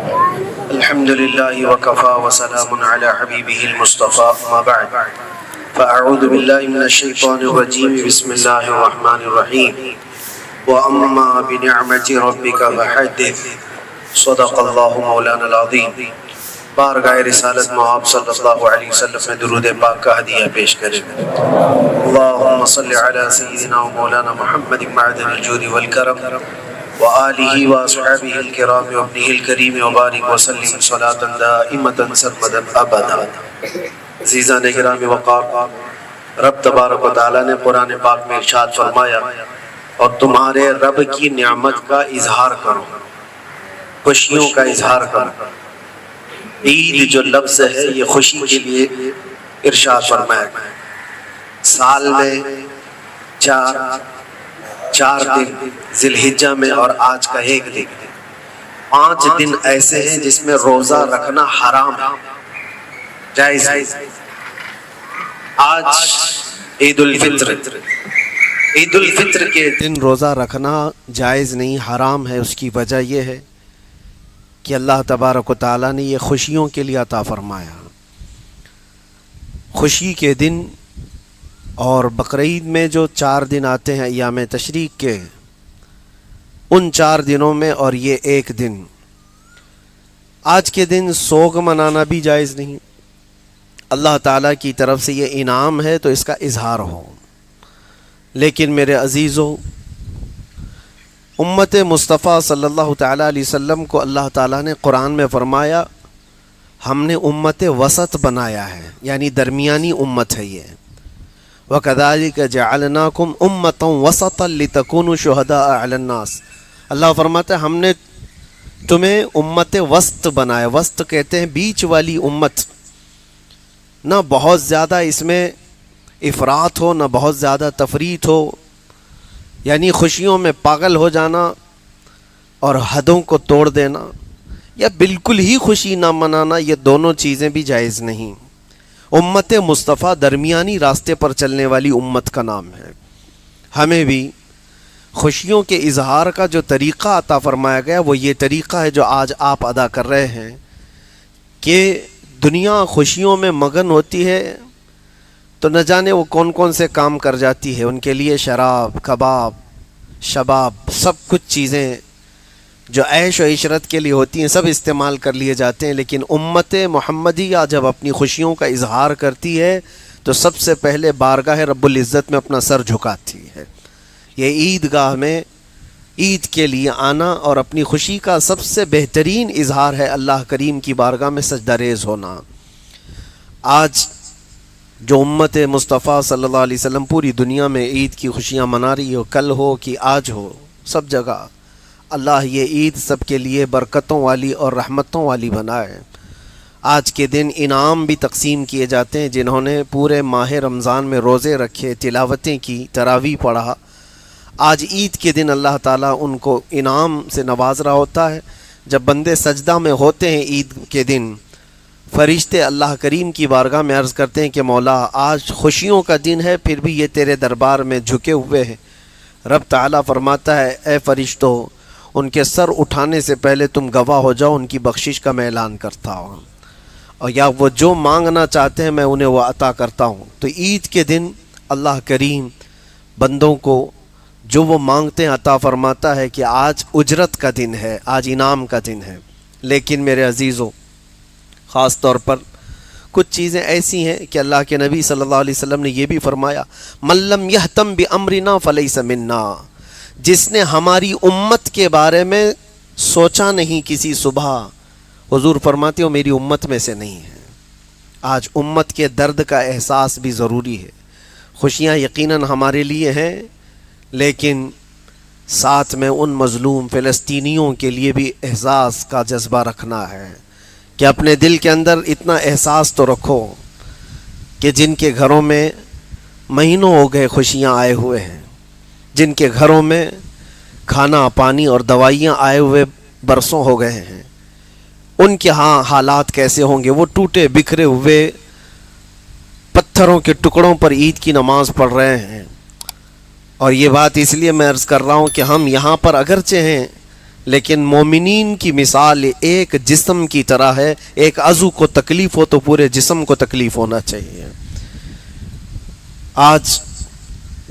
الحمد لله وكفى وسلام على حبيبه المصطفى ما بعد فأعوذ بالله من الشيطان الرجيم بسم الله الرحمن الرحيم وأما بنعمة ربك فحدث صدق الله مولانا العظيم. بارگاہ رسالت محاب صلی اللہ علیہ وسلم میں درود پاک کا ہدیہ پیش کریں. اللہم صلی علی سیدنا و مولانا محمد معدن الجود والکرم وآلہ واصحابہ الکرام وابنہ الکریم وبارک وسلم صلاة دائمة سرمدا ابدا. عزیزان گرامی وقار، رب تبارک و تعالیٰ نے قرآن پاک میں ارشاد فرمایا اور تمہارے رب کی نعمت کا اظہار کرو، خوشیوں کا اظہار کرو. عید جو لفظ ہے یہ خوشی کے لیے ارشاد فرمایا گیا. سال میں چار دن ذی الحجہ میں اور آج کا ایک دن، 5 دن ایسے ہیں جس میں روزہ رکھنا حرام ہے، جائز ہے. آج عید الفطر کے دن روزہ رکھنا جائز نہیں، حرام ہے. اس کی وجہ یہ ہے کہ اللہ تبارک و تعالیٰ نے یہ خوشیوں کے لیے عطا فرمایا. خوشی کے دن اور بقرعید میں جو 4 دن آتے ہیں ایام تشریق کے، ان 4 دنوں میں اور یہ ایک دن، آج کے دن سوگ منانا بھی جائز نہیں. اللہ تعالیٰ کی طرف سے یہ انعام ہے تو اس کا اظہار ہو. لیکن میرے عزیزو، امت مصطفیٰ صلی اللہ تعالیٰ علیہ وسلم کو اللہ تعالیٰ نے قرآن میں فرمایا ہم نے امت وسط بنایا ہے، یعنی درمیانی امت ہے یہ. وَكَذَلِكَ جَعَلْنَاكُمْ أُمَّةً وَسَطًا لِتَكُونُوا شُهَدَاءَ عَلَى النَّاسِ. اللہ فرماتا ہے ہم نے تمہیں امت وسط بنایا. وسط کہتے ہیں بیچ والی امت، نہ بہت زیادہ اس میں افراط ہو نہ بہت زیادہ تفریط ہو، یعنی خوشیوں میں پاگل ہو جانا اور حدوں کو توڑ دینا، یا بالکل ہی خوشی نہ منانا، یہ دونوں چیزیں بھی جائز نہیں. امت مصطفیٰ درمیانی راستے پر چلنے والی امت کا نام ہے. ہمیں بھی خوشیوں کے اظہار کا جو طریقہ عطا فرمایا گیا وہ یہ طریقہ ہے جو آج آپ ادا کر رہے ہیں کہ دنیا خوشیوں میں مگن ہوتی ہے تو نہ جانے وہ کون کون سے کام کر جاتی ہے. ان کے لیے شراب، کباب، شباب، سب کچھ چیزیں جو عیش و عشرت کے لیے ہوتی ہیں سب استعمال کر لیے جاتے ہیں. لیکن امت محمدیہ جب اپنی خوشیوں کا اظہار کرتی ہے تو سب سے پہلے بارگاہ رب العزت میں اپنا سر جھکاتی ہے. یہ عید گاہ میں عید کے لیے آنا اور اپنی خوشی کا سب سے بہترین اظہار ہے اللہ کریم کی بارگاہ میں سجدہ ریز ہونا. آج جو امت مصطفیٰ صلی اللہ علیہ وسلم پوری دنیا میں عید کی خوشیاں منا رہی ہو، کل ہو کہ آج ہو، سب جگہ اللہ یہ عید سب کے لیے برکتوں والی اور رحمتوں والی بنائے. آج کے دن انعام بھی تقسیم کیے جاتے ہیں. جنہوں نے پورے ماہ رمضان میں روزے رکھے، تلاوتیں کی، تراویح پڑھا، آج عید کے دن اللہ تعالیٰ ان کو انعام سے نواز رہا ہوتا ہے. جب بندے سجدہ میں ہوتے ہیں عید کے دن، فرشتے اللہ کریم کی بارگاہ میں عرض کرتے ہیں کہ مولا آج خوشیوں کا دن ہے پھر بھی یہ تیرے دربار میں جھکے ہوئے ہیں. رب تعالیٰ فرماتا ہے اے فرشتوں، ان کے سر اٹھانے سے پہلے تم گواہ ہو جاؤ، ان کی بخشش کا میں اعلان کرتا ہوں، اور یا وہ جو مانگنا چاہتے ہیں میں انہیں وہ عطا کرتا ہوں. تو عید کے دن اللہ کریم بندوں کو جو وہ مانگتے ہیں عطا فرماتا ہے کہ آج اجرت کا دن ہے، آج انعام کا دن ہے. لیکن میرے عزیزوں، خاص طور پر کچھ چیزیں ایسی ہیں کہ اللہ کے نبی صلی اللہ علیہ وسلم نے یہ بھی فرمایا من لم یہتم بامرنا فلیس منا. جس نے ہماری امت کے بارے میں سوچا نہیں کسی صبح، حضور فرماتے ہو میری امت میں سے نہیں ہے. آج امت کے درد کا احساس بھی ضروری ہے. خوشیاں یقیناً ہمارے لیے ہیں، لیکن ساتھ میں ان مظلوم فلسطینیوں کے لیے بھی احساس کا جذبہ رکھنا ہے کہ اپنے دل کے اندر اتنا احساس تو رکھو کہ جن کے گھروں میں مہینوں ہو گئے خوشیاں آئے ہوئے ہیں، جن کے گھروں میں کھانا پانی اور دوائیاں آئے ہوئے برسوں ہو گئے ہیں، ان کے ہاں حالات کیسے ہوں گے؟ وہ ٹوٹے بکھرے ہوئے پتھروں کے ٹکڑوں پر عید کی نماز پڑھ رہے ہیں. اور یہ بات اس لیے میں عرض کر رہا ہوں کہ ہم یہاں پر اگرچہ ہیں لیکن مومنین کی مثال ایک جسم کی طرح ہے. ایک عضو کو تکلیف ہو تو پورے جسم کو تکلیف ہونا چاہیے. آج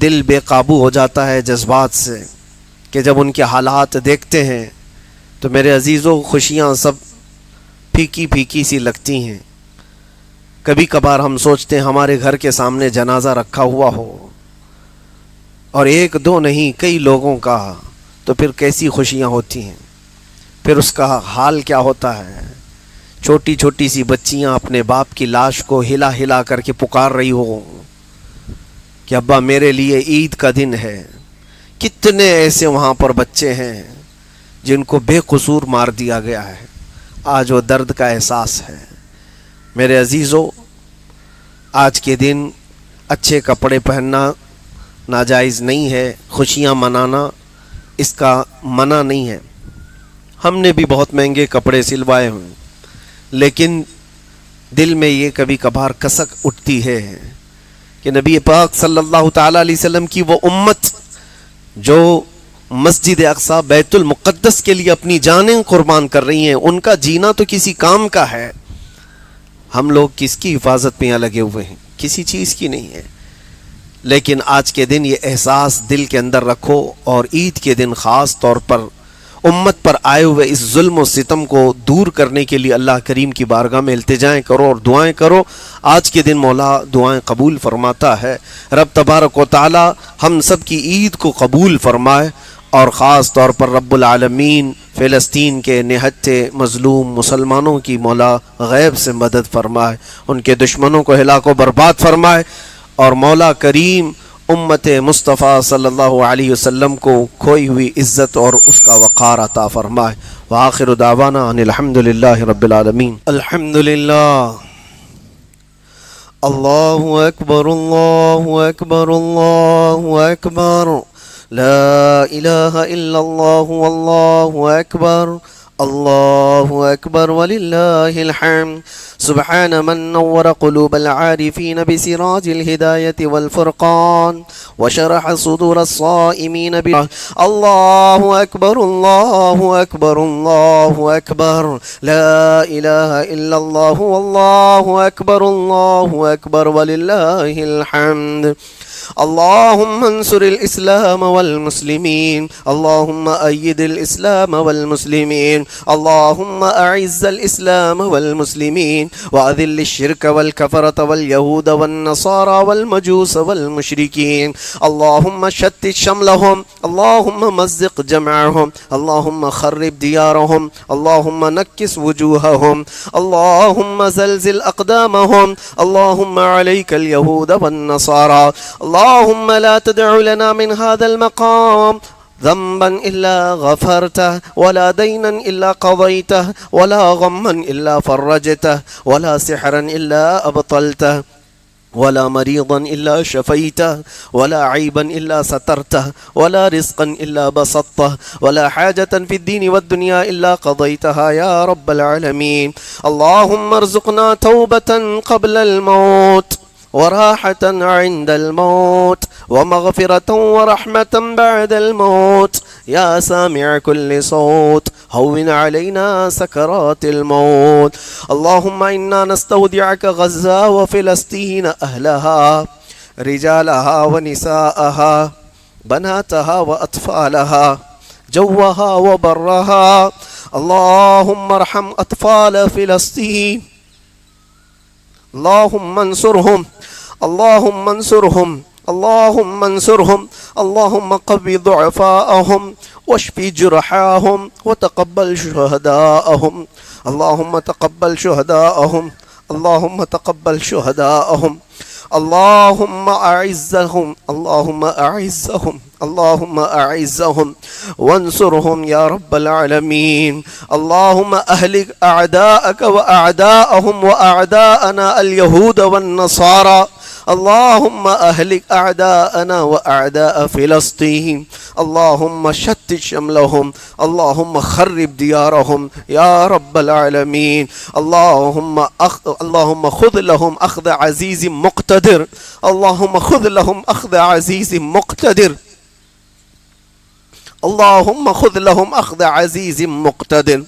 دل بے قابو ہو جاتا ہے جذبات سے کہ جب ان کے حالات دیکھتے ہیں تو میرے عزیزوں خوشیاں سب پھیکی پھیکی سی لگتی ہیں. کبھی کبھار ہم سوچتے ہیں ہمارے گھر کے سامنے جنازہ رکھا ہوا ہو اور ایک دو نہیں کئی لوگوں کا، تو پھر کیسی خوشیاں ہوتی ہیں. پھر اس کا حال کیا ہوتا ہے. چھوٹی چھوٹی سی بچیاں اپنے باپ کی لاش کو ہلا ہلا کر کے پکار رہی ہو کہ ابا میرے لیے عید کا دن ہے. کتنے ایسے وہاں پر بچے ہیں جن کو بے قصور مار دیا گیا ہے. آج وہ درد کا احساس ہے. میرے عزیزو، آج کے دن اچھے کپڑے پہننا ناجائز نہیں ہے، خوشیاں منانا اس کا منع نہیں ہے. ہم نے بھی بہت مہنگے کپڑے سلوائے ہیں، لیکن دل میں یہ کبھی کبھار کسک اٹھتی ہے کہ نبی پاک صلی اللہ تعالیٰ علیہ وسلم کی وہ امت جو مسجد اقصی بیت المقدس کے لیے اپنی جانیں قربان کر رہی ہیں، ان کا جینا تو کسی کام کا ہے. ہم لوگ کس کی حفاظت میں یہاں لگے ہوئے ہیں؟ کسی چیز کی نہیں ہے. لیکن آج کے دن یہ احساس دل کے اندر رکھو، اور عید کے دن خاص طور پر امت پر آئے ہوئے اس ظلم و ستم کو دور کرنے کے لیے اللہ کریم کی بارگاہ میں التجائیں کرو اور دعائیں کرو. آج کے دن مولا دعائیں قبول فرماتا ہے. رب تبارک و تعالی ہم سب کی عید کو قبول فرمائے، اور خاص طور پر رب العالمین فلسطین کے نہتے مظلوم مسلمانوں کی مولا غیب سے مدد فرمائے، ان کے دشمنوں کو ہلاک و برباد فرمائے، اور مولا کریم امت مصطفیٰ صلی اللہ علیہ وسلم کو کھوئی ہوئی عزت اور اس کا وقار عطا فرمائے. وآخر دعوانا ان الحمدللہ رب العالمین. الحمدللہ. اللہ اکبر اللہ اکبر اللہ اکبر. لا الہ الا اللہ واللہ اکبر. اللہ اکبر وللہ الحمد. سبحان من نور قلوب العارفین بسراج الہدایت والفرقان وشرح صدور الصائمین اللہ اکبر اللہ اکبر اللہ اکبر. لا الہ الا اللہ واللہ اکبر اللہ اکبر وللہ الحمد. اللهم انصر الإسلام والمسلمين. اللهم أيد الإسلام والمسلمين. اللهم أعز الإسلام والمسلمين وأذل الشرك والكفرة واليهود والنصارى والمجوس والمشركين. اللهم شتت شملهم. اللهم مزق جمعهم. اللهم خرب ديارهم. اللهم نكس وجوههم. اللهم زلزل أقدامهم. اللهم عليك اليهود والنصارى. اللهم لا تدع لنا من هذا المقام ذنبا إلا غفرته، ولا دينا إلا قضيته، ولا غما إلا فرجته، ولا سحرا إلا أبطلته، ولا مريضا إلا شفيته، ولا عيبا إلا سترته، ولا رزقا إلا بسطته، ولا حاجة في الدين والدنيا إلا قضيتها يا رب العالمين. اللهم ارزقنا توبة قبل الموت، وراحة عند الموت، ومغفرة ورحمة بعد الموت. يا سامع كل صوت هون علينا سكرات الموت. اللهم إنا نستودعك غزة وفلسطين أهلها رجالها ونساءها بناتها وأطفالها جوها وبرها. اللهم ارحم أطفال فلسطين. اللهم انصرهم. اللهم انصرهم. اللهم انصرهم. اللهم قوي ضعفاءهم واشف جرحاهم وتقبل شهداءهم. اللهم تقبل شهداءهم. اللهم تقبل شهداءهم. اللهم أعزهم. اللهم أعزهم. اللهم أعزهم وانصرهم يا رب العالمين. اللهم أهلك أعداءك وأعداءهم وأعداءنا اليهود والنصارى. اللهم أهلك أعداءنا وأعداء فلسطين. اللهم شتت شملهم. اللهم خرب ديارهم يا رب العالمين. اللهم خذ لهم أخذ عزيز مقتدر. اللهم خذ لهم أخذ عزيز مقتدر. اللهم خذ لهم أخذ عزيز مقتدر.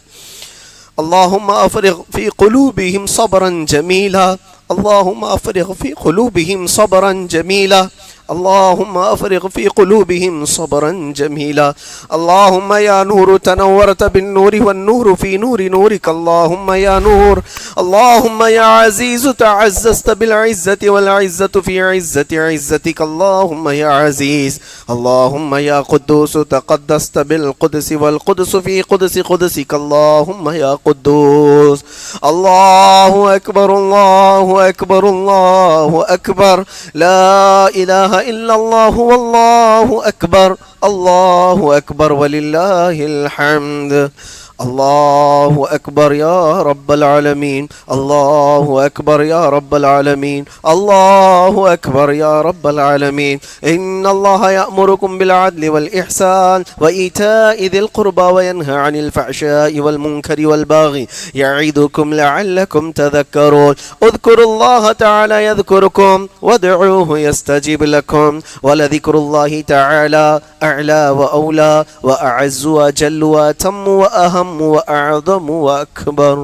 اللهم أفرغ في قلوبهم صبرا جميلا. اللهم أفرغ في قلوبهم صبرا جميلا. اللهم أفرغ في قلوبهم صبرا جميلا. اللهم يا نور تنورت بالنور والنور في نور نورك. اللهم يا نور. اللهم يا عزيز تعززت بالعزة والعزة في عزة عزتك. اللهم يا عزيز. اللهم يا قدوس تقدست بالقدس والقدس في قدس قدسك. اللهم يا قدوس. الله أكبر الله أكبر الله أكبر. لا إله إلا الله والله أكبر. الله أكبر ولله الحمد. الله أكبر يا رب العالمين. الله أكبر يا رب العالمين. الله أكبر يا رب العالمين. إن الله يأمركم بالعدل والإحسان وإيتاء ذي القربى وينهى عن الفحشاء والمنكر والبغي يعظكم لعلكم تذكرون. اذكروا الله تعالى يذكركم وادعوه يستجب لكم ولذكر الله تعالى أعلى وأولى وأعز وأجل وأتم وأهم وأعظم وأكبر.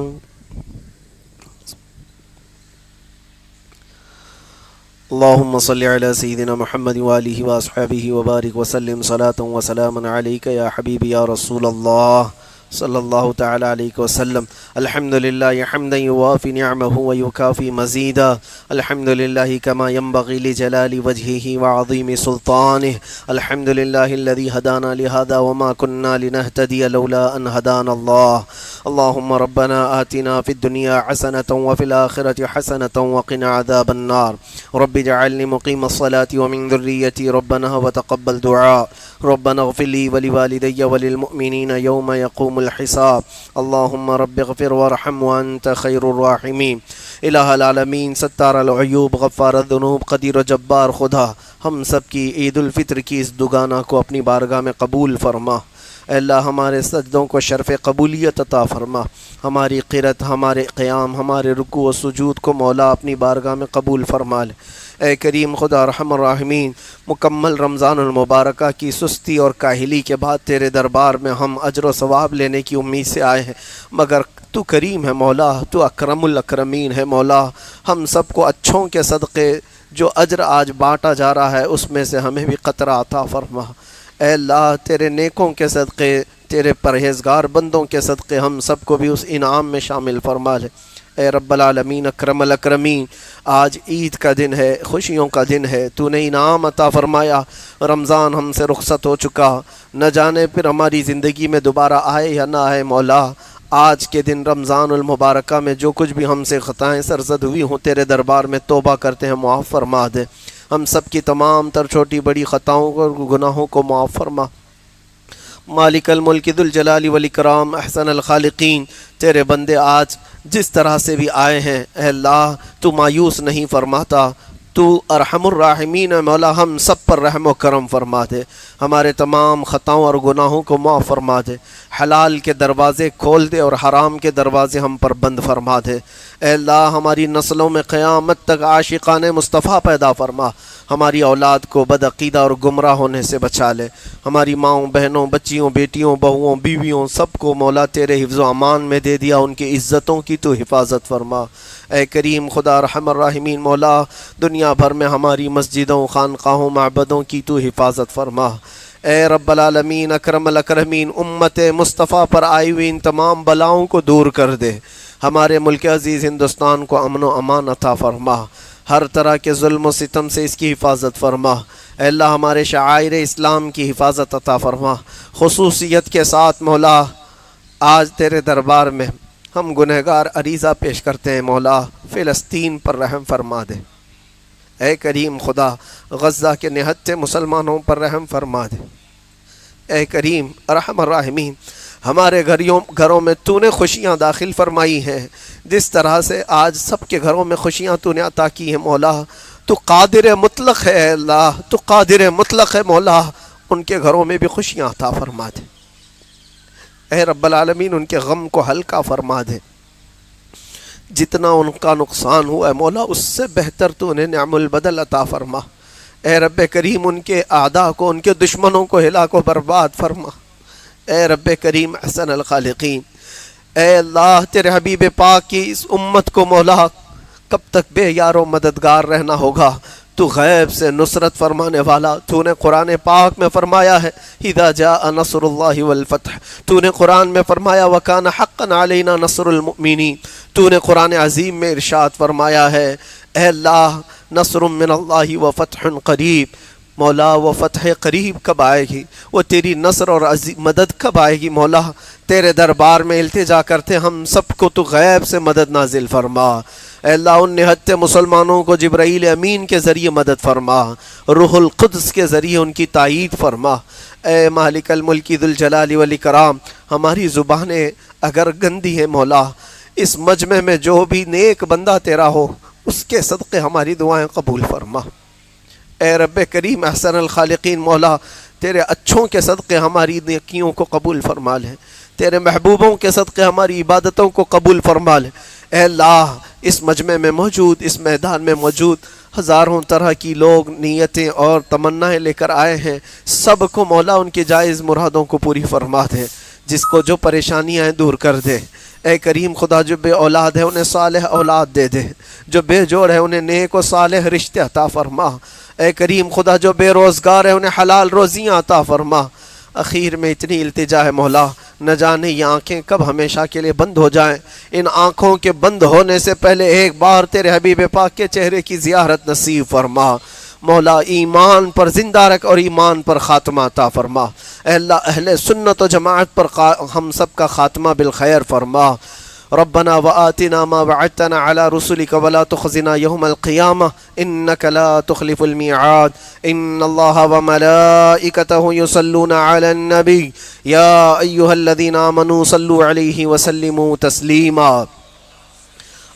اللهم صل على سيدنا محمد وآله وأصحابه وبارك وسلم صلاة وسلاما عليك يا حبيبي يا رسول الله صلی اللہ تعالی علیہ وسلم. الحمد للہ حمدا یوافی نعمہ ویکافی مزیدا. الحمد للہ کما ينبغی لجلال وجہہ وعظیم سلطانہ. الحمد للہ الذی ہدانا لہذا وما كنا لنہتدی لولا ان ہدانا اللہ. اللہم ربنا آتنا فی الدنیا حسنة وفی الآخرة حسنة وقنا عذاب النار. رب اجعلنی مقیم الصلاة ومن ذریتی ربنا وتقبل دعاء. ربنا اغفر لي ولوالدي وللمؤمنين يوم يقوم الحساب. اللهم رب اغفر وارحم وانت خير الراحمين. الہ العالمین ستار العیوب غفار الذنوب قدیر و جبار خدا ہم سب کی عید الفطر کی اس دگانہ کو اپنی بارگاہ میں قبول فرما. اے اللہ ہمارے سجدوں کو شرف قبولیت عطا فرما. ہماری قرت ہمارے قیام ہمارے رکوع و سجود کو مولا اپنی بارگاہ میں قبول فرما لے. اے کریم خدا ارحم الراحمین مکمل رمضان المبارکہ کی سستی اور کاہلی کے بعد تیرے دربار میں ہم اجر و ثواب لینے کی امید سے آئے ہیں، مگر تو کریم ہے مولا، تو اکرم الاکرمین ہے مولا. ہم سب کو اچھوں کے صدقے جو اجر آج بانٹا جا رہا ہے اس میں سے ہمیں بھی قطرہ عطا فرما. اے اللہ تیرے نیکوں کے صدقے تیرے پرہیزگار بندوں کے صدقے ہم سب کو بھی اس انعام میں شامل فرما لے. اے رب العالمین اکرم الاکرمین آج عید کا دن ہے، خوشیوں کا دن ہے، تو نے انعام عطا فرمایا. رمضان ہم سے رخصت ہو چکا، نہ جانے پھر ہماری زندگی میں دوبارہ آئے یا نہ آئے. مولا آج کے دن رمضان المبارکہ میں جو کچھ بھی ہم سے خطائیں سرزد ہوئی ہوں تیرے دربار میں توبہ کرتے ہیں، معاف فرما دے. ہم سب کی تمام تر چھوٹی بڑی خطاؤں اور گناہوں کو معاف فرما. مالک الملک ذو الجلال والاکرام احسن الخالقین تیرے بندے آج جس طرح سے بھی آئے ہیں اے اللہ تو مایوس نہیں فرماتا، تو ارحم الراحمین مولا ہم سب پر رحم و کرم فرما دے. ہمارے تمام خطاؤں اور گناہوں کو معاف فرما دے. حلال کے دروازے کھول دے اور حرام کے دروازے ہم پر بند فرما دے. اے اللہ ہماری نسلوں میں قیامت تک عاشقان مصطفیٰ پیدا فرما. ہماری اولاد کو بدعقیدہ اور گمراہ ہونے سے بچا لے. ہماری ماؤں بہنوں بچیوں بیٹیوں بہوؤں بیویوں سب کو مولا تیرے حفظ و امان میں دے دیا، ان کی عزتوں کی تو حفاظت فرما. اے کریم خدا رحم الراحمین مولا دنیا بھر میں ہماری مسجدوں خانقاہوں معبدوں کی تو حفاظت فرما. اے رب العالمین اکرم الاکرمین امت مصطفیٰ پر آئی ہوئی ان تمام بلاؤں کو دور کر دے. ہمارے ملک عزیز ہندوستان کو امن و امان عطا فرما. ہر طرح کے ظلم و ستم سے اس کی حفاظت فرما. اے اللہ ہمارے شعائر اسلام کی حفاظت عطا فرما. خصوصیت کے ساتھ مولا آج تیرے دربار میں ہم گنہگار عریضہ پیش کرتے ہیں. مولا فلسطین پر رحم فرما دے. اے کریم خدا غزہ کے نہتے مسلمانوں پر رحم فرما دے. اے کریم ارحم الراحمین ہمارے گھروں میں تو نے خوشیاں داخل فرمائی ہیں، جس طرح سے آج سب کے گھروں میں خوشیاں تو نے عطا کی ہیں. مولا تو قادر مطلق ہے. اللہ تو قادر مطلق ہے. مولا ان کے گھروں میں بھی خوشیاں عطا فرما دے. اے رب العالمین ان کے غم کو ہلکا فرما دے. جتنا ان کا نقصان ہوا ہے مولا اس سے بہتر تو انہیں نعم البدل عطا فرما. اے رب کریم ان کے اعداء کو ان کے دشمنوں کو ہلاک و برباد فرما. اے رب کریم احسن الخالقین، اے اللہ تیرے حبیب پاک کی اس امت کو مولا کب تک بے یار و مددگار رہنا ہوگا؟ تو غیب سے نصرت فرمانے والا، تو نے قرآن پاک میں فرمایا ہے اذا جاء نصر اللہ والفتح، تو نے قرآن میں فرمایا وکان حقا علینا نصر المؤمنین، تو نے قرآن عظیم میں ارشاد فرمایا ہے اے اللہ نصر من اللہ وفتح قریب، مولا وہ فتح قریب کب آئے گی؟ وہ تیری نصر اور مدد کب آئے گی؟ مولا تیرے دربار میں التجا کرتے ہم سب کو تو غیب سے مدد نازل فرما۔ اے اللہ ان نہتے مسلمانوں کو جبرائیل امین کے ذریعے مدد فرما، روح القدس کے ذریعے ان کی تائید فرما۔ اے مالک الملک ذو الجلال والاکرام، ہماری زبانیں اگر گندی ہیں مولا، اس مجمع میں جو بھی نیک بندہ تیرا ہو اس کے صدقے ہماری دعائیں قبول فرما۔ اے رب کریم احسن الخالقین، مولا تیرے اچھوں کے صدقے ہماری نیکیوں کو قبول فرما لے، تیرے محبوبوں کے صدقے ہماری عبادتوں کو قبول فرما لے۔ اے اللہ اس مجمع میں موجود، اس میدان میں موجود ہزاروں طرح کی لوگ نیتیں اور تمنائیں لے کر آئے ہیں، سب کو مولا ان کی جائز مرادوں کو پوری فرما دے، جس کو جو پریشانیاں ہیں دور کر دے۔ اے کریم خدا جو بے اولاد ہے انہیں صالح اولاد دے دے، جو بے جوڑ ہے انہیں نیک و صالح رشتے عطا فرما۔ اے کریم خدا جو بے روزگار ہے انہیں حلال روزیاں عطا فرما۔ اخیر میں اتنی التجا ہے مولا، نہ جانے یہ آنکھیں کب ہمیشہ کے لیے بند ہو جائیں، ان آنکھوں کے بند ہونے سے پہلے ایک بار تیرے حبیب پاک کے چہرے کی زیارت نصیب فرما۔ مولا ایمان پر زندہ رکھ اور ایمان پر خاتمہ عطا فرما۔ اے اللہ اہل سنت و جماعت پر ہم سب کا خاتمہ بالخیر فرما۔ ربنا وآتنا ما وعدتنا على رسلك ولا تخزنا يوم القيامة إنك لا تخلف الميعاد إن الله وملائكته يصلون على النبي يا أيها الذين آمنوا صلوا عليه وسلموا تسليما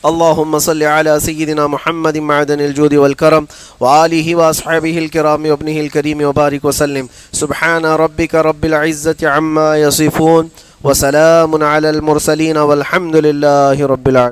اللهم صل على سيدنا محمد معدن الجود والكرم وآله وأصحابه الكرام وابنه الكريم وبارك وسلم سبحان ربك رب العزة عما يصفون وسلام على المرسلين والحمد لله رب العالمين.